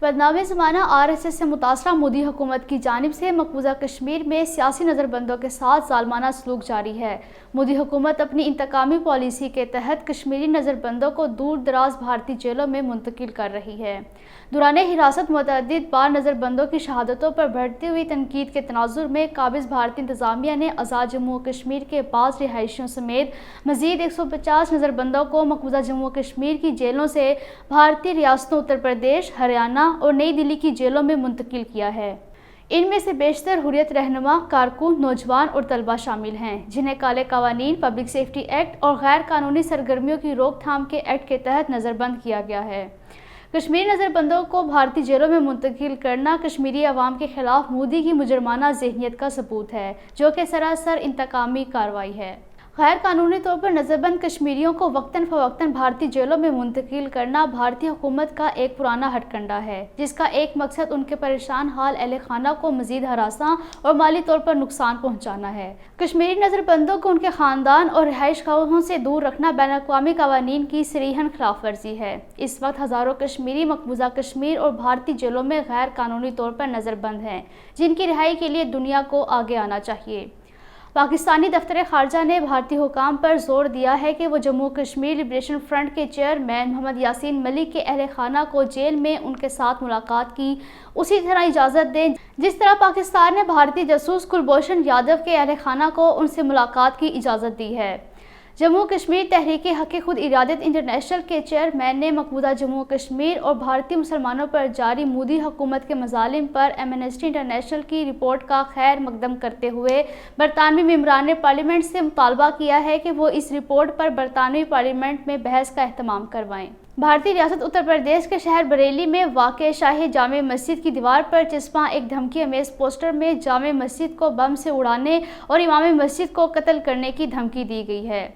بدنام زمانہ RSS سے متاثرہ مودی حکومت کی جانب سے مقبوضہ کشمیر میں سیاسی نظربندوں کے ساتھ ظالمانہ سلوک جاری ہے۔ مودی حکومت اپنی انتقامی پالیسی کے تحت کشمیری نظربندوں کو دور دراز بھارتی جیلوں میں منتقل کر رہی ہے۔ دوران حراست متعدد بار نظربندوں کی شہادتوں پر بڑھتی ہوئی تنقید کے تناظر میں قابض بھارتی انتظامیہ نے آزاد جموں و کشمیر کے بعض رہائشیوں سمیت مزید 150 نظربندوں کو مقبوضہ جموں و کشمیر کی جیلوں سے بھارتی ریاستوں اتر پردیش، ہریانہ اور نئی دہلی کی جیلوں میں منتقل کیا ہے۔ ان میں سے بیشتر حریت رہنما، کارکن، نوجوان اور طلبہ شامل ہیں، جنہیں کالے قوانین، پبلک سیفٹی ایکٹ اور غیر قانونی سرگرمیوں کی روک تھام کے ایکٹ کے تحت نظربند کیا گیا ہے۔ کشمیری نظربندوں کو بھارتی جیلوں میں منتقل کرنا کشمیری عوام کے خلاف مودی کی مجرمانہ ذہنیت کا ثبوت ہے، جو کہ سراسر انتقامی کارروائی ہے۔ غیر قانونی طور پر نظربند کشمیریوں کو وقتاً فوقتاً بھارتی جیلوں میں منتقل کرنا بھارتی حکومت کا ایک پرانا ہتھ کنڈہ ہے، جس کا ایک مقصد ان کے پریشان حال اہل خانہ کو مزید ہراساں اور مالی طور پر نقصان پہنچانا ہے۔ کشمیری نظربندوں کو ان کے خاندان اور رہائش گاہوں سے دور رکھنا بین الاقوامی قوانین کی صریحاً خلاف ورزی ہے۔ اس وقت ہزاروں کشمیری مقبوضہ کشمیر اور بھارتی جیلوں میں غیر قانونی طور پر نظربند ہیں، جن کی رہائی کے لیے دنیا کو آگے آنا چاہیے۔ پاکستانی دفتر خارجہ نے بھارتی حکام پر زور دیا ہے کہ وہ جموں کشمیر لبریشن فرنٹ کے چیئرمین محمد یاسین ملک کے اہل خانہ کو جیل میں ان کے ساتھ ملاقات کی اسی طرح اجازت دیں جس طرح پاکستان نے بھارتی جاسوس کلبھوشن یادو کے اہل خانہ کو ان سے ملاقات کی اجازت دی ہے۔ جموں کشمیر تحریک حق خود ارادت انٹرنیشنل کے چیئرمین نے مقبوضہ جموں کشمیر اور بھارتی مسلمانوں پر جاری مودی حکومت کے مظالم پر ایمنسٹی انٹرنیشنل کی رپورٹ کا خیر مقدم کرتے ہوئے برطانوی ممبران پارلیمنٹ سے مطالبہ کیا ہے کہ وہ اس رپورٹ پر برطانوی پارلیمنٹ میں بحث کا اہتمام کروائیں۔ بھارتی ریاست اتر پردیش کے شہر بریلی میں واقع شاہی جامع مسجد کی دیوار پر چسپاں ایک دھمکی امیز پوسٹر میں جامع مسجد کو بم سے اڑانے اور امام مسجد کو قتل کرنے کی دھمکی دی گئی ہے۔